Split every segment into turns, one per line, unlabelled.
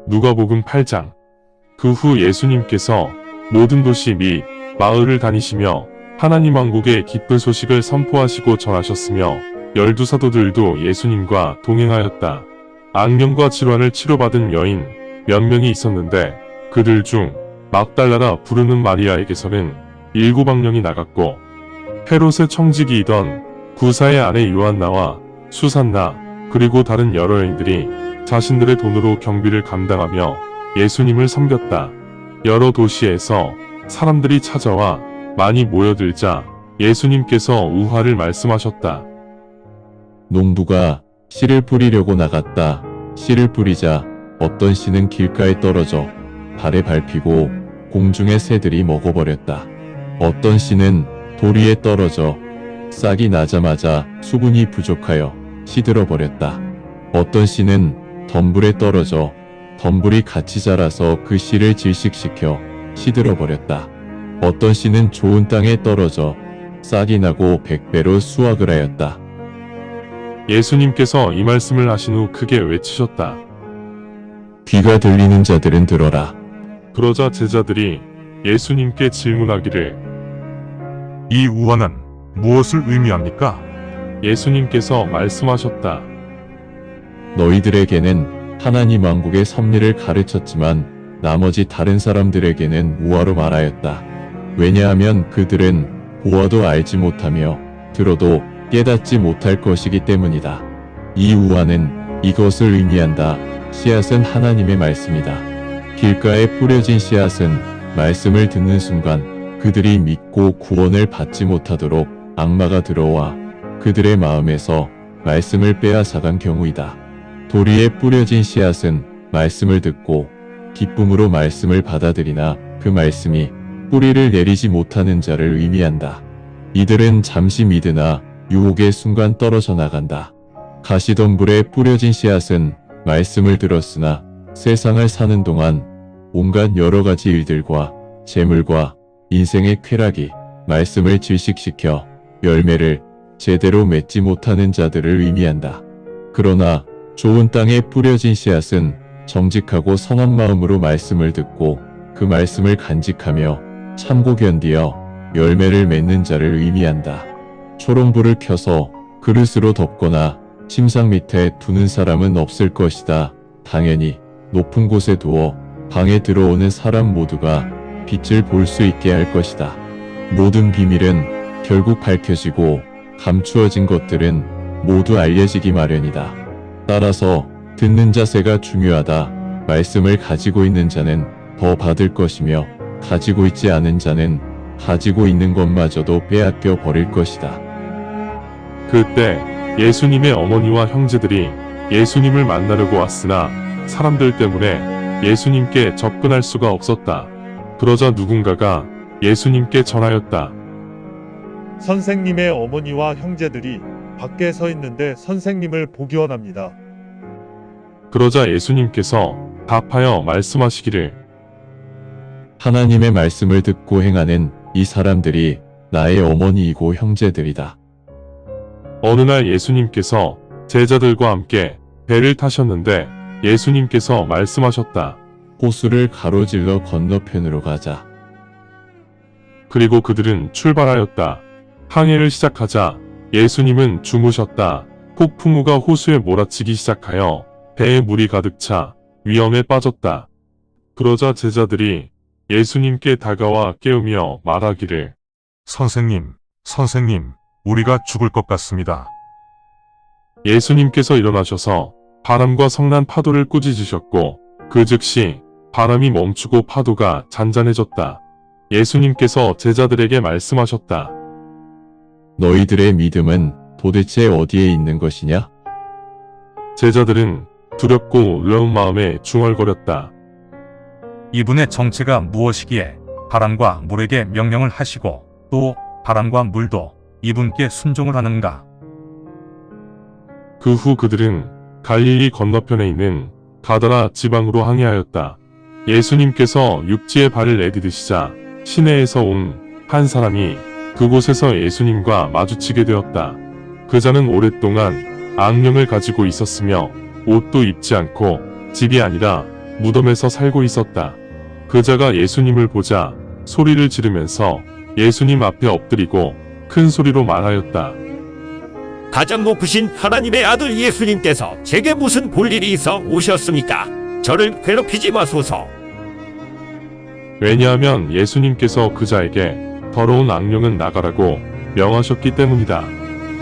누가복음 8장. 그 후 예수님께서 모든 도시 및 마을을 다니시며 하나님 왕국의 기쁜 소식을 선포하시고 전하셨으며 12사도들도 예수님과 동행하였다. 악령과 질환을 치료받은 여인 몇 명이 있었는데 그들 중 막달라라 부르는 마리아에게서는 7악령이 나갔고, 헤롯의 청지기이던 구사의 아내 요한나와 수산나 그리고 다른 여러 여인들이 자신들의 돈으로 경비를 감당하며 예수님을 섬겼다. 여러 도시에서 사람들이 찾아와 많이 모여들자 예수님께서 우화를 말씀하셨다.
농부가 씨를 뿌리려고 나갔다. 씨를 뿌리자 어떤 씨는 길가에 떨어져 발에 밟히고 공중의 새들이 먹어버렸다. 어떤 씨는 돌 위에 떨어져 싹이 나자마자 수분이 부족하여 시들어버렸다. 어떤 씨는 덤불에 떨어져 덤불이 같이 자라서 그 씨를 질식시켜 시들어버렸다. 어떤 씨는 좋은 땅에 떨어져 싹이 나고 100배로 수확을 하였다.
예수님께서 이 말씀을 하신 후 크게 외치셨다.
귀가 들리는 자들은 들어라.
그러자 제자들이 예수님께 질문하기를,
이 우화는 무엇을 의미합니까?
예수님께서 말씀하셨다.
너희들에게는 하나님 왕국의 섭리를 가르쳤지만 나머지 다른 사람들에게는 우화로 말하였다. 왜냐하면 그들은 보아도 알지 못하며 들어도 깨닫지 못할 것이기 때문이다. 이 우화는 이것을 의미한다. 씨앗은 하나님의 말씀이다. 길가에 뿌려진 씨앗은 말씀을 듣는 순간 그들이 믿고 구원을 받지 못하도록 악마가 들어와 그들의 마음에서 말씀을 빼앗아간 경우이다. 돌 위에 뿌려진 씨앗은 말씀을 듣고 기쁨으로 말씀을 받아들이나 그 말씀이 뿌리를 내리지 못하는 자를 의미한다. 이들은 잠시 믿으나 유혹의 순간 떨어져 나간다. 가시덤불에 뿌려진 씨앗은 말씀을 들었으나 세상을 사는 동안 온갖 여러 가지 일들과 재물과 인생의 쾌락이 말씀을 질식시켜 열매를 제대로 맺지 못하는 자들을 의미한다. 그러나 좋은 땅에 뿌려진 씨앗은 정직하고 선한 마음으로 말씀을 듣고 그 말씀을 간직하며 참고 견디어 열매를 맺는 자를 의미한다. 초롱불을 켜서 그릇으로 덮거나 침상 밑에 두는 사람은 없을 것이다. 당연히 높은 곳에 두어 방에 들어오는 사람 모두가 빛을 볼 수 있게 할 것이다. 모든 비밀은 결국 밝혀지고 감추어진 것들은 모두 알려지기 마련이다. 따라서 듣는 자세가 중요하다. 말씀을 가지고 있는 자는 더 받을 것이며 가지고 있지 않은 자는 가지고 있는 것마저도 빼앗겨 버릴 것이다.
그때 예수님의 어머니와 형제들이 예수님을 만나려고 왔으나 사람들 때문에 예수님께 접근할 수가 없었다. 그러자 누군가가 예수님께 전하였다.
선생님의 어머니와 형제들이 밖에 서 있는데 선생님을 보기 원합니다.
그러자 예수님께서 답하여 말씀하시기를,
하나님의 말씀을 듣고 행하는 이 사람들이 나의 어머니이고 형제들이다.
어느 날 예수님께서 제자들과 함께 배를 타셨는데 예수님께서 말씀하셨다.
호수를 가로질러 건너편으로 가자.
그리고 그들은 출발하였다. 항해를 시작하자 예수님은 주무셨다. 폭풍우가 호수에 몰아치기 시작하여 배에 물이 가득 차 위험에 빠졌다. 그러자 제자들이 예수님께 다가와 깨우며 말하기를,
선생님, 우리가 죽을 것 같습니다.
예수님께서 일어나셔서 바람과 성난 파도를 꾸짖으셨고 그 즉시 바람이 멈추고 파도가 잔잔해졌다. 예수님께서 제자들에게 말씀하셨다.
너희들의 믿음은 도대체 어디에 있는 것이냐?
제자들은 두렵고 놀라운 마음에 중얼거렸다.
이분의 정체가 무엇이기에 바람과 물에게 명령을 하시고 또 바람과 물도 이분께 순종을 하는가?
그 후 그들은 갈릴리 건너편에 있는 가다라 지방으로 항해하였다. 예수님께서 육지에 발을 내디디시자 시내에서 온 한 사람이 그곳에서 예수님과 마주치게 되었다. 그 자는 오랫동안 악령을 가지고 있었으며 옷도 입지 않고 집이 아니라 무덤에서 살고 있었다. 그자가 예수님을 보자 소리를 지르면서 예수님 앞에 엎드리고 큰 소리로 말하였다.
가장 높으신 하나님의 아들 예수님께서 제게 무슨 볼일이 있어 오셨습니까? 저를 괴롭히지 마소서.
왜냐하면 예수님께서 그자에게 더러운 악령은 나가라고 명하셨기 때문이다.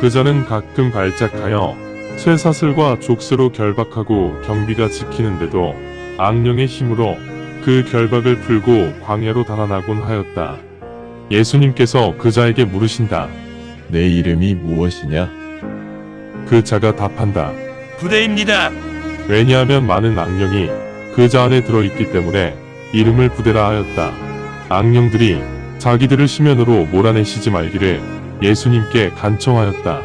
그자는 가끔 발작하여 쇠사슬과 족쇄로 결박하고 경비가 지키는데도 악령의 힘으로 그 결박을 풀고 광야로 달아나곤 하였다. 예수님께서 그자에게 물으신다.
내 이름이 무엇이냐?
그자가 답한다.
부대입니다.
왜냐하면 많은 악령이 그자 안에 들어있기 때문에 이름을 부대라 하였다. 악령들이 자기들을 심연으로 몰아내시지 말기를 예수님께 간청하였다.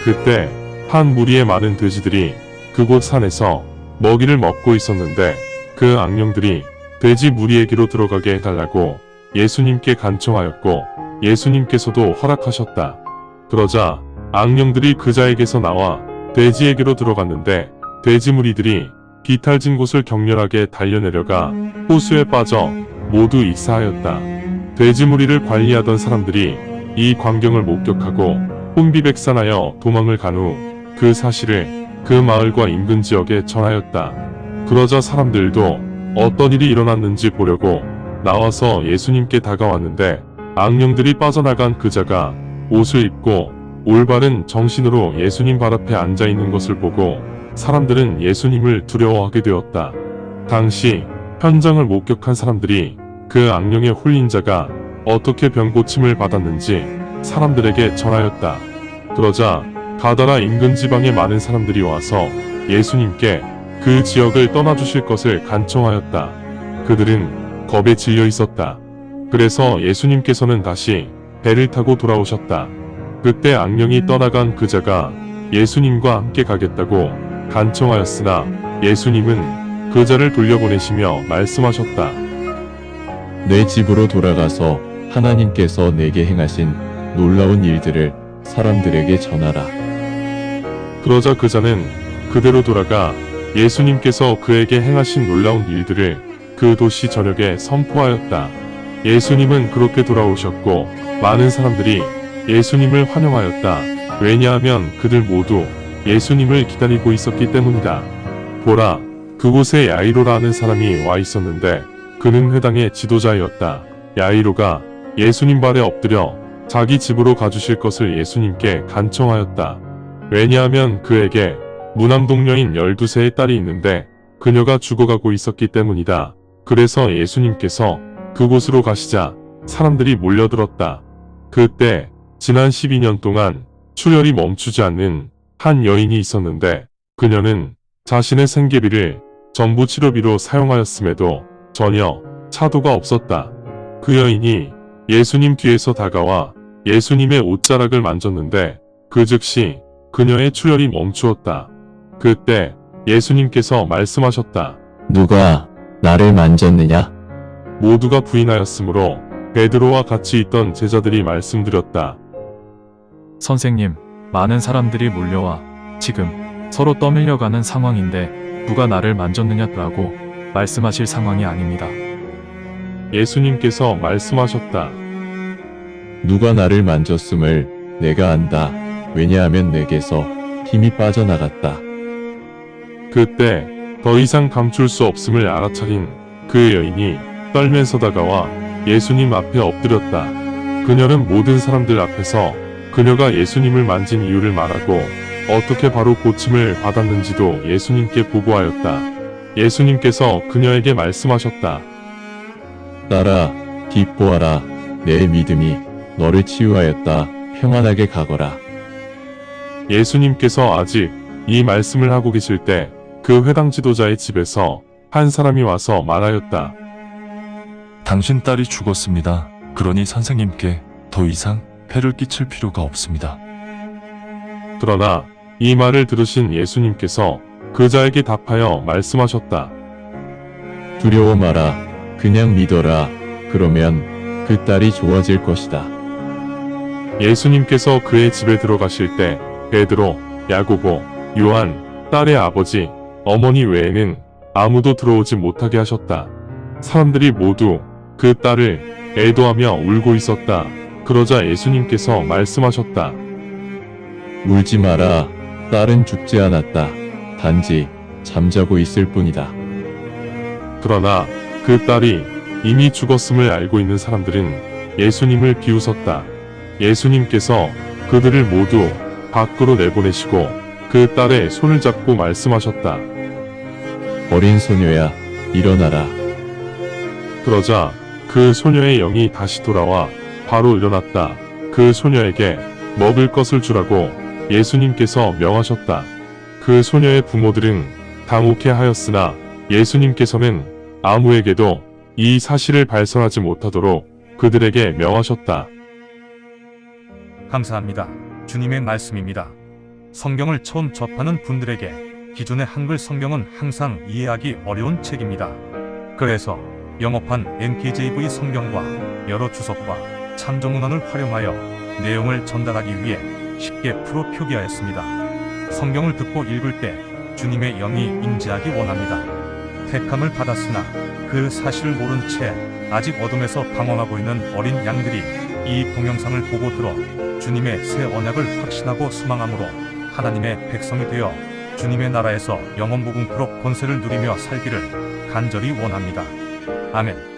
그때 한 무리의 많은 돼지들이 그곳 산에서 먹이를 먹고 있었는데 그 악령들이 돼지 무리에게로 들어가게 해달라고 예수님께 간청하였고 예수님께서도 허락하셨다. 그러자 악령들이 그자에게서 나와 돼지에게로 들어갔는데 돼지 무리들이 비탈진 곳을 격렬하게 달려내려가 호수에 빠져 모두 익사하였다. 돼지 무리를 관리하던 사람들이 이 광경을 목격하고 혼비백산하여 도망을 간 후 그 사실을 그 마을과 인근 지역에 전하였다. 그러자 사람들도 어떤 일이 일어났는지 보려고 나와서 예수님께 다가왔는데 악령들이 빠져나간 그자가 옷을 입고 올바른 정신으로 예수님 발 앞에 앉아있는 것을 보고 사람들은 예수님을 두려워하게 되었다. 당시 현장을 목격한 사람들이 그 악령에 홀린 자가 어떻게 병고침을 받았는지 사람들에게 전하였다. 그러자 가다라 인근 지방에 많은 사람들이 와서 예수님께 그 지역을 떠나주실 것을 간청하였다. 그들은 겁에 질려 있었다. 그래서 예수님께서는 다시 배를 타고 돌아오셨다. 그때 악령이 떠나간 그자가 예수님과 함께 가겠다고 간청하였으나 예수님은 그자를 돌려보내시며 말씀하셨다.
내 집으로 돌아가서 하나님께서 내게 행하신 놀라운 일들을 사람들에게 전하라.
그러자 그자는 그대로 돌아가 예수님께서 그에게 행하신 놀라운 일들을 그 도시 전역에 선포하였다. 예수님은 그렇게 돌아오셨고 많은 사람들이 예수님을 환영하였다. 왜냐하면 그들 모두 예수님을 기다리고 있었기 때문이다. 보라, 그곳에 야이로라는 사람이 와 있었는데 그는 회당의 지도자였다. 야이로가 예수님 발에 엎드려 자기 집으로 가주실 것을 예수님께 간청하였다. 왜냐하면 그에게 무남동녀인 12세의 딸이 있는데 그녀가 죽어가고 있었기 때문이다. 그래서 예수님께서 그곳으로 가시자 사람들이 몰려들었다. 그때 지난 12년 동안 출혈이 멈추지 않는 한 여인이 있었는데 그녀는 자신의 생계비를 전부 치료비로 사용하였음에도 전혀 차도가 없었다. 그 여인이 예수님 뒤에서 다가와 예수님의 옷자락을 만졌는데 그 즉시 그녀의 출혈이 멈추었다. 그때 예수님께서 말씀하셨다.
누가 나를 만졌느냐?
모두가 부인하였으므로 베드로와 같이 있던 제자들이 말씀드렸다.
선생님, 많은 사람들이 몰려와 지금 서로 떠밀려가는 상황인데 누가 나를 만졌느냐라고 말씀하실 상황이 아닙니다.
예수님께서 말씀하셨다.
누가 나를 만졌음을 내가 안다. 왜냐하면 내게서 힘이 빠져나갔다.
그때 더 이상 감출 수 없음을 알아차린 그 여인이 떨면서 다가와 예수님 앞에 엎드렸다. 그녀는 모든 사람들 앞에서 그녀가 예수님을 만진 이유를 말하고 어떻게 바로 고침을 받았는지도 예수님께 보고하였다. 예수님께서 그녀에게 말씀하셨다.
딸아, 기뻐하라. 내 믿음이 너를 치유하였다. 평안하게 가거라.
예수님께서 아직 이 말씀을 하고 계실 때 그 회당 지도자의 집에서 한 사람이 와서 말하였다.
당신 딸이 죽었습니다. 그러니 선생님께 더 이상 폐를 끼칠 필요가 없습니다.
그러나 이 말을 들으신 예수님께서 그자에게 답하여 말씀하셨다.
두려워 마라. 그냥 믿어라. 그러면 그 딸이 좋아질 것이다.
예수님께서 그의 집에 들어가실 때 베드로, 야고보, 요한, 딸의 아버지, 어머니 외에는 아무도 들어오지 못하게 하셨다. 사람들이 모두 그 딸을 애도하며 울고 있었다. 그러자 예수님께서 말씀하셨다.
울지 마라. 딸은 죽지 않았다. 단지 잠자고 있을 뿐이다.
그러나 그 딸이 이미 죽었음을 알고 있는 사람들은 예수님을 비웃었다. 예수님께서 그들을 모두 밖으로 내보내시고 그 딸의 손을 잡고 말씀하셨다.
어린 소녀야, 일어나라.
그러자 그 소녀의 영이 다시 돌아와 바로 일어났다. 그 소녀에게 먹을 것을 주라고 예수님께서 명하셨다. 그 소녀의 부모들은 당혹해 하였으나 예수님께서는 아무에게도 이 사실을 발설하지 못하도록 그들에게 명하셨다.
감사합니다. 주님의 말씀입니다. 성경을 처음 접하는 분들에게 기존의 한글 성경은 항상 이해하기 어려운 책입니다. 그래서 영어판 NKJV 성경과 여러 주석과 참조문헌을 활용하여 내용을 전달하기 위해 쉽게 풀어 표기하였습니다. 성경을 듣고 읽을 때 주님의 영이 임재하기 원합니다. 택함을 받았으나 그 사실을 모른 채 아직 어둠에서 방황하고 있는 어린 양들이 이 동영상을 보고 들어 주님의 새 언약을 확신하고 소망함으로 하나님의 백성이 되어 주님의 나라에서 영원 무궁토록 권세를 누리며 살기를 간절히 원합니다. 아멘.